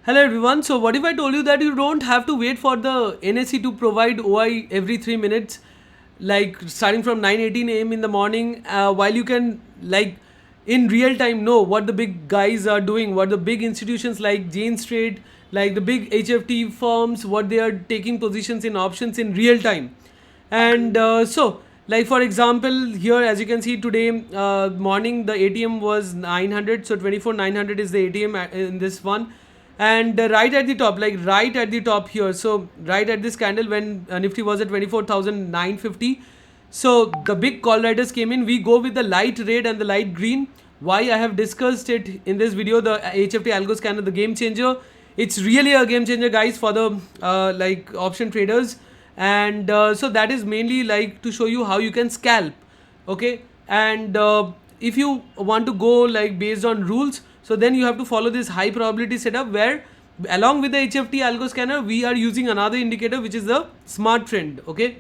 Hello everyone. So what if I told you that you don't have to wait for the NSE to provide OI every 3 minutes, like starting from 9:18 a.m. in the morning, while you can like in real time know what the big guys are doing, what the big institutions like Jane Street, like the big HFT firms, what they are taking positions in options in real time. And like for example, here as you can see today morning, the ATM was 900, so 24,900 is the ATM in this one. And right at the top, like right at the top here, so right at this candle when Nifty was at 24,950, so the big call riders came in. We go with the light red and the light green. Why? I have discussed it in this video, the HFT Algo Scanner, the game changer. It's really a game changer, guys, for the like option traders. And so that is mainly like to show you how you can scalp. Okay. And if you want to go like based on rules, so then you have to follow this high probability setup where along with the HFT Algo Scanner, we are using another indicator which is the smart trend. Okay.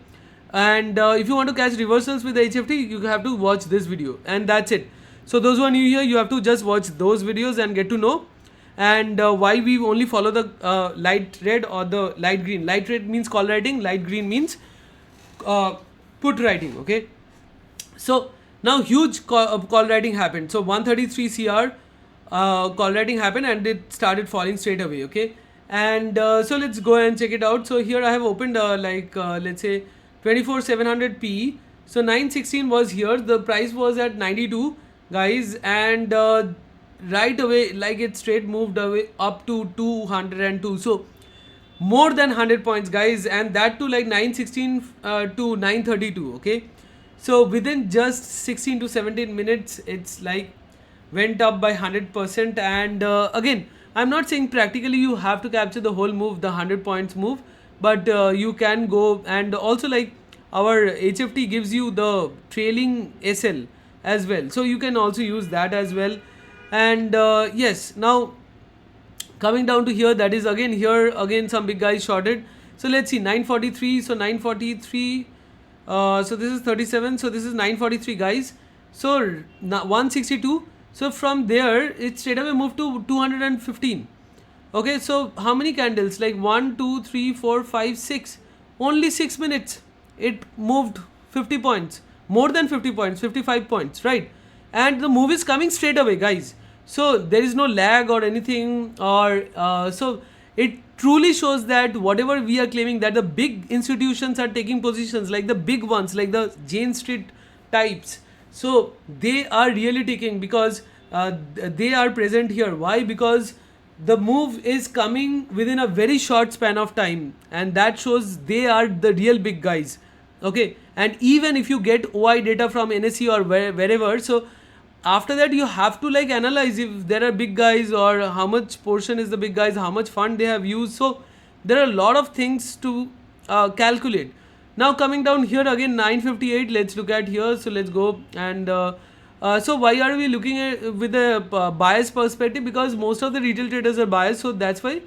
And if you want to catch reversals with the HFT, you have to watch this video, and that's it. So those who are new here, you have to just watch those videos and get to know. And why we only follow the light red or the light green. Light red means call writing, light green means put writing. Okay. So now huge call writing happened. So 133 CR call writing happened and it started falling straight away. Okay. And so let's go and check it out. So here I have opened let's say 24,700 PE. So 916 was here. The price was at 92, guys, and right away, like it straight moved away up to 202. So more than 100 points, guys, and that to like 916 to 932. Okay, so within just 16 to 17 minutes, it's like went up by 100%. And again, I'm not saying practically you have to capture the whole move, the 100 points move, but you can go. And also like our HFT gives you the trailing SL as well, so you can also use that as well. And yes, now coming down to here, that is again here again some big guys shorted. So let's see 943. So 943, so this is 37, so this is 943, guys. So 162. So from there it straight away moved to 215. Okay, so how many candles? Like 1 2 3 4 5 6, only 6 minutes it moved 50 points, more than 50 points, 55 points, right? And the move is coming straight away, guys. So there is no lag or anything, or so it truly shows that whatever we are claiming, that the big institutions are taking positions, like the big ones, like the Jane Street types, so they are really taking, because they are present here. Why? Because the move is coming within a very short span of time, and that shows they are the real big guys. Okay, and even if you get OI data from NSE or wherever, so after that you have to like analyze if there are big guys, or how much portion is the big guys, how much fund they have used. So there are a lot of things to calculate. Now coming down here again 958, let's look at here. So let's go. And so why are we looking at with a bias perspective? Because most of the retail traders are biased, so that's why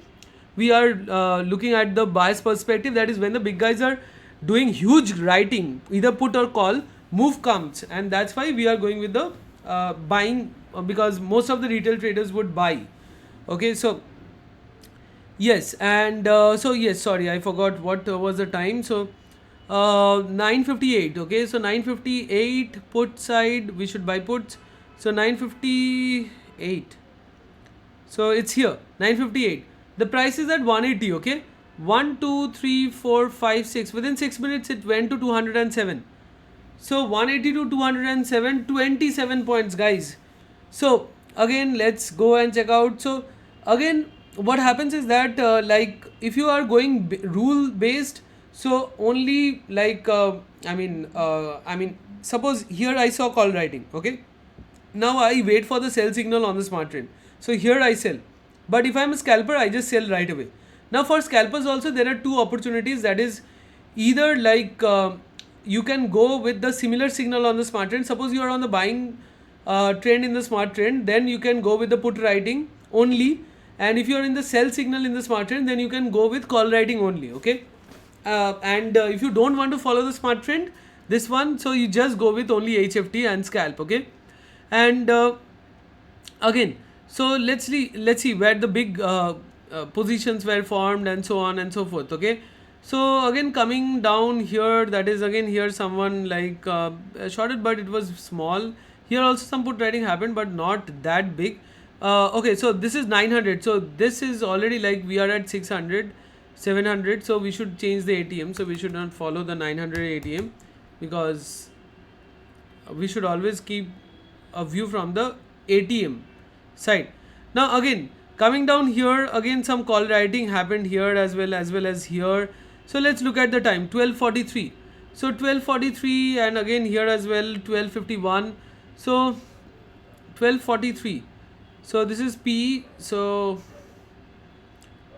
we are looking at the bias perspective. That is when the big guys are doing huge writing, either put or call, move comes, and that's why we are going with the buying, because most of the retail traders would buy. Okay, so yes. And so yes, sorry, I forgot what was the time. So 958. Okay, so 958 put side, we should buy puts. So 958, so it's here 958, the price is at 180. Okay, 1 2 3 4 5 6, within 6 minutes it went to 207. So 180 to 207, 27 points, guys. So again, let's go and check out. So again, what happens is that like if you are going rule based, so only like I mean suppose here I saw call writing. Okay, now I wait for the sell signal on the smart trend. So here I sell, but if I'm a scalper, I just sell right away. Now for scalpers also, there are two opportunities. That is either like you can go with the similar signal on the smart trend. Suppose you are on the buying trend in the smart trend, then you can go with the put writing only. And if you are in the sell signal in the smart trend, then you can go with call writing only. Okay, and if you don't want to follow the smart trend, this one, so you just go with only HFT and scalp. Okay, and again, so let's see where the big positions were formed and so on and so forth. Okay, so again coming down here, that is again here someone like shorted, but it was small. Here also some put trading happened, but not that big. Okay, so this is 900, so this is already like we are at 600, 700, so we should change the ATM. So we should not follow the 900 ATM, because we should always keep a view from the ATM side. Now again coming down here, again some call writing happened here as well as here. So let's look at the time, 12:43. So 12:43, and again here as well 12:51. So 12:43. So this is P. So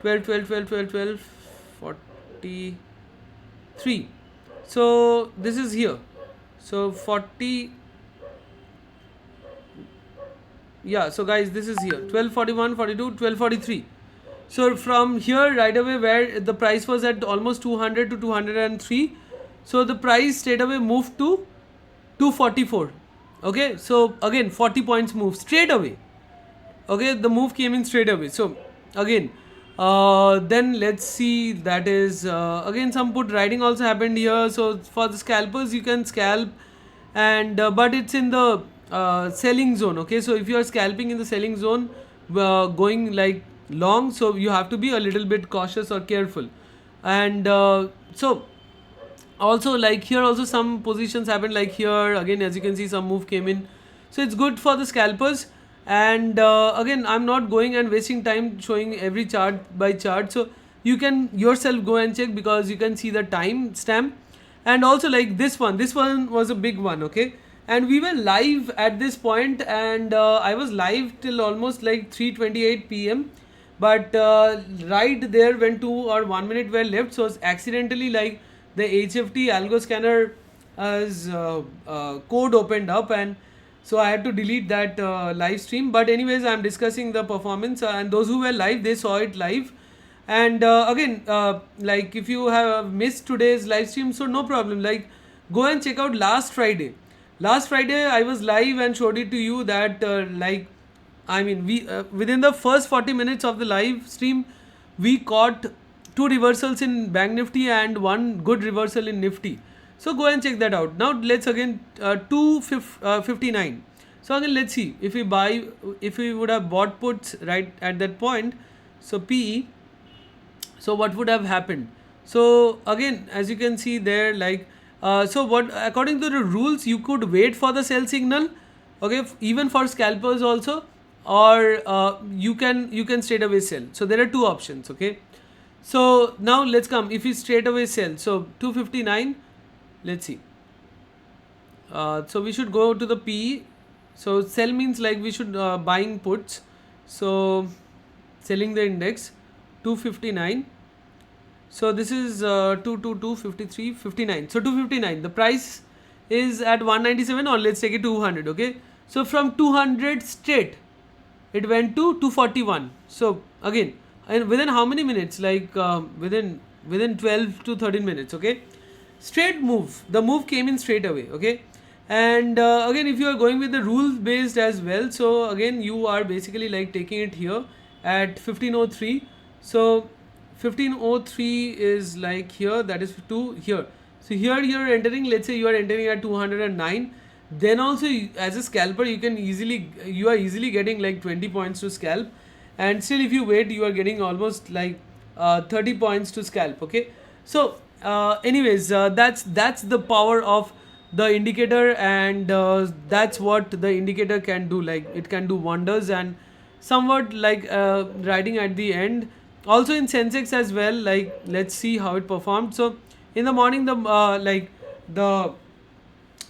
12, 12, 12, 12, 12, 43. So this is here. So 40. Yeah, so guys, this is here 12:41, 42, 12:43. So from here right away, where the price was at almost 200 to 203, so the price straight away moved to 244. Okay, so again 40 points move straight away. Okay, the move came in straight away. So again then let's see, that is again some put writing also happened here. So for the scalpers, you can scalp, and but it's in the selling zone. Okay, so if you are scalping in the selling zone, going like long, so you have to be a little bit cautious or careful. And so also like here also some positions happened, like here again as you can see some move came in, so it's good for the scalpers. And again I'm not going and wasting time showing every chart by chart, so you can yourself go and check, because you can see the time stamp. And also like this one was a big one. Okay, and we were live at this point, and I was live till almost like 3:28 p.m. But right there when 2 or 1 minute were left, so accidentally like the HFT Algo Scanner as code opened up, and so I had to delete that live stream. But anyways, I'm discussing the performance, and those who were live, they saw it live. And again like if you have missed today's live stream, so no problem, like go and check out last Friday. Last Friday I was live and showed it to you that like I mean we within the first 40 minutes of the live stream, we caught 2 reversals in Bank Nifty and 1 good reversal in Nifty. So go and check that out. Now let's again 259. So again let's see if we would have bought puts right at that point. So PE, so what would have happened? So again as you can see there, like so what, according to the rules, you could wait for the sell signal. Okay, even for scalpers also, or you can straight away sell. So there are 2 options. Okay, so now let's come, if we straight away sell, so 259, let's see. So we should go to the PE. So sell means like we should buying puts, so selling the index 259. So this is 222, 53, 59. So 259, the price is at 197, or let's take it 200. Okay, so from 200 straight it went to 241. So again, and within how many minutes? Like within 12 to 13 minutes. Okay, straight move, the move came in straight away. Okay, and again if you are going with the rules based as well, so again you are basically like taking it here at 1503. So 1503 is like here, that is to here. So here you are entering, let's say you are entering at 209. Then also as a scalper you are easily getting like 20 points to scalp, and still if you wait you are getting almost like 30 points to scalp. Okay, so anyways that's the power of the indicator, and that's what the indicator can do. Like it can do wonders, and somewhat like riding at the end. Also in Sensex as well, like let's see how it performed. So in the morning the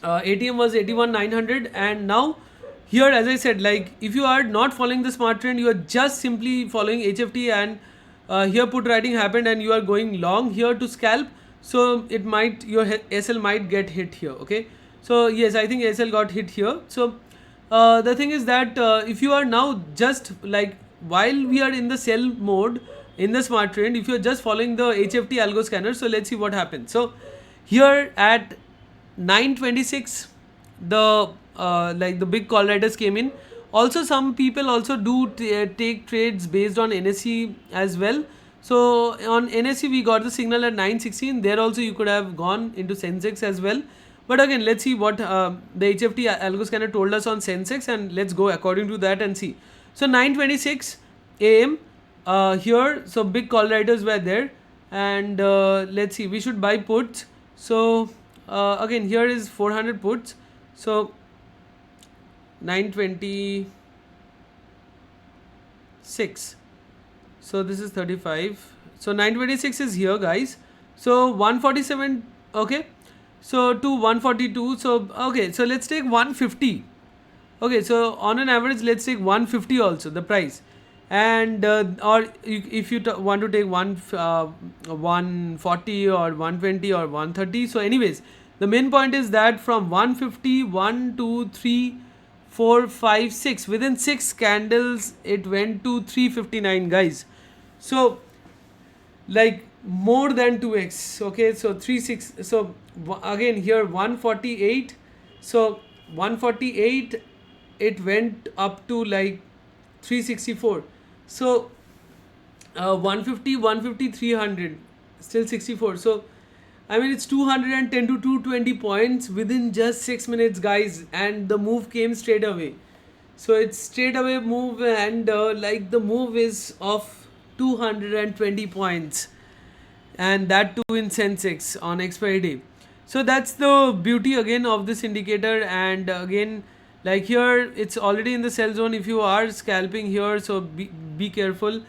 ATM was 81,900, and now here as I said, like if you are not following the smart trend, you are just simply following HFT, and here put writing happened and you are going long here to scalp, so it might, your SL might get hit here. Okay, so yes, I think SL got hit here. So the thing is that if you are now just like while we are in the sell mode in the smart trend, if you are just following the HFT Algo Scanner, so let's see what happens. So here at 9:26 the like the big call riders came in. Also some people also do take trades based on NSE as well. So on NSE we got the signal at 916. There also you could have gone into Sensex as well. But again, let's see what the HFT Algo Scanner told us on Sensex, and let's go according to that and see. So 9:26 a.m. Here, so big call riders were there, and let's see, we should buy puts. So again, here is 400 puts. So 9:26. So this is 35. So 9:26 is here, guys. So 147. Okay. So to 142. So okay. So let's take 150. Okay. So on an average, let's take 150 also the price, and or if you want to take 140 or 120 or 130. So anyways, the main point is that from 150, 1, 2, 3, 4, 5, 6, within 6 candles it went to 359, guys. So like more than 2x. Okay, so 36. So again here 148. So 148 it went up to like 364. So 150, 150, 300, still 64. So I mean, it's 210 to 220 points within just 6 minutes, guys, and the move came straight away. So it's straight away move, and like the move is of 220 points, and that too in Sensex on expiry day. So that's the beauty again of this indicator. And again, like here it's already in the sell zone if you are scalping here, so be careful.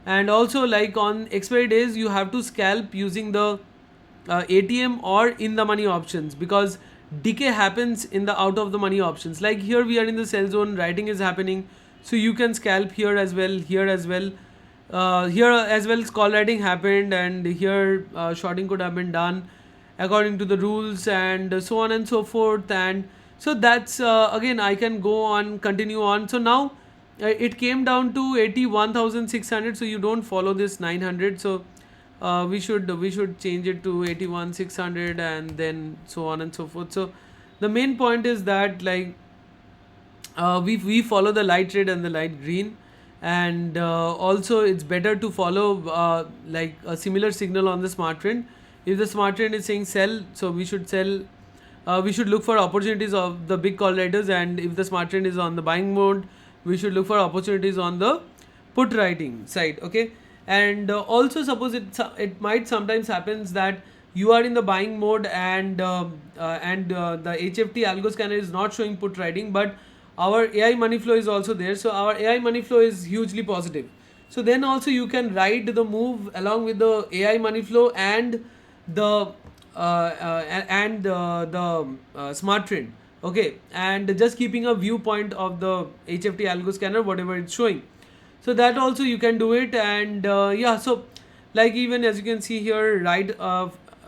And also, like on expiry days, you have to scalp using the ATM or in the money options, because decay happens in the out of the money options. Like here we are in the sell zone, writing is happening, so you can scalp here as well, here as well. Here as well call writing happened, and here shorting could have been done according to the rules, and so on and so forth. And so that's again I can go on, continue on. So now it came down to 81,600, so you don't follow this 900. So we should change it to 81,600, and then so on and so forth. So the main point is that like we follow the light red and the light green, and also it's better to follow like a similar signal on the smart trend. If the smart trend is saying sell, so we should sell. We should look for opportunities of the big call riders, and if the smart trend is on the buying mode, we should look for opportunities on the put writing side. Okay. And also suppose it might sometimes happens that you are in the buying mode, and the HFT Algo Scanner is not showing put writing, but our AI money flow is also there. So our AI money flow is hugely positive. So then also you can ride the move along with the AI money flow and the smart trend. Okay, and just keeping a viewpoint of the HFT Algo Scanner, whatever it's showing. So that also you can do it. And yeah, so like even as you can see here, right,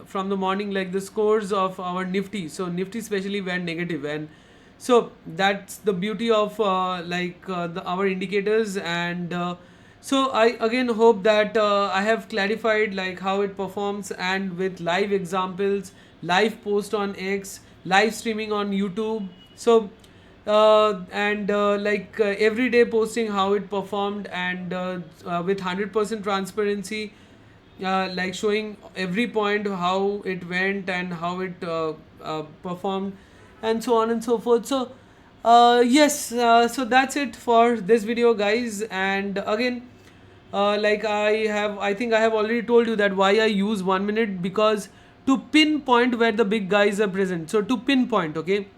from the morning, like the scores of our Nifty, so Nifty especially went negative, and so that's the beauty of our indicators. And so I again hope that I have clarified like how it performs, and with live examples, live post on X, live streaming on YouTube. So every day posting how it performed, and with 100% transparency, like showing every point how it went and how it performed, and so on and so forth. So yes, so that's it for this video, guys. And again, I think I have already told you that why I use 1 minute, because to pinpoint where the big guys are present. So to pinpoint, okay.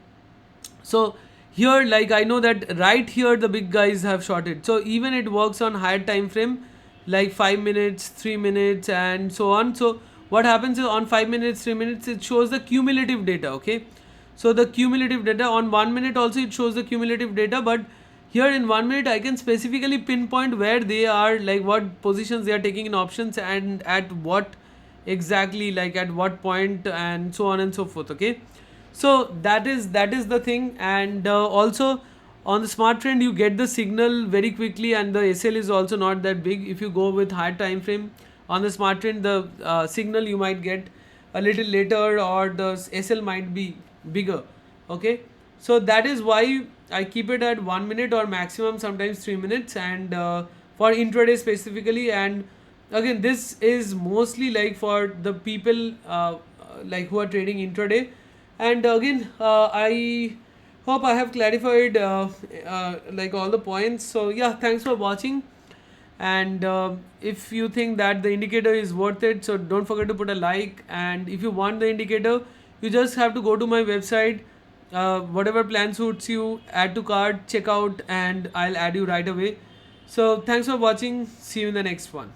So here, like I know that right here the big guys have shorted. So even it works on higher time frame, like 5 minutes, 3 minutes, and so on. So what happens is on 5 minutes, 3 minutes, it shows the cumulative data. Okay. So the cumulative data on 1 minute also it shows the cumulative data, but here in 1 minute I can specifically pinpoint where they are, like what positions they are taking in options, and at what exactly, like at what point, and so on and so forth. Okay. So that is the thing. And also on the smart trend you get the signal very quickly, and the SL is also not that big. If you go with higher time frame on the smart trend, the signal you might get a little later, or the SL might be bigger. Okay. So that is why I keep it at 1 minute or maximum sometimes 3 minutes, and for intraday specifically. And again, this is mostly like for the people like who are trading intraday. And again, I hope I have clarified like all the points. So yeah, thanks for watching. And if you think that the indicator is worth it, so don't forget to put a like. And if you want the indicator, you just have to go to my website, whatever plan suits you, add to cart, check out, and I'll add you right away. So thanks for watching. See you in the next one.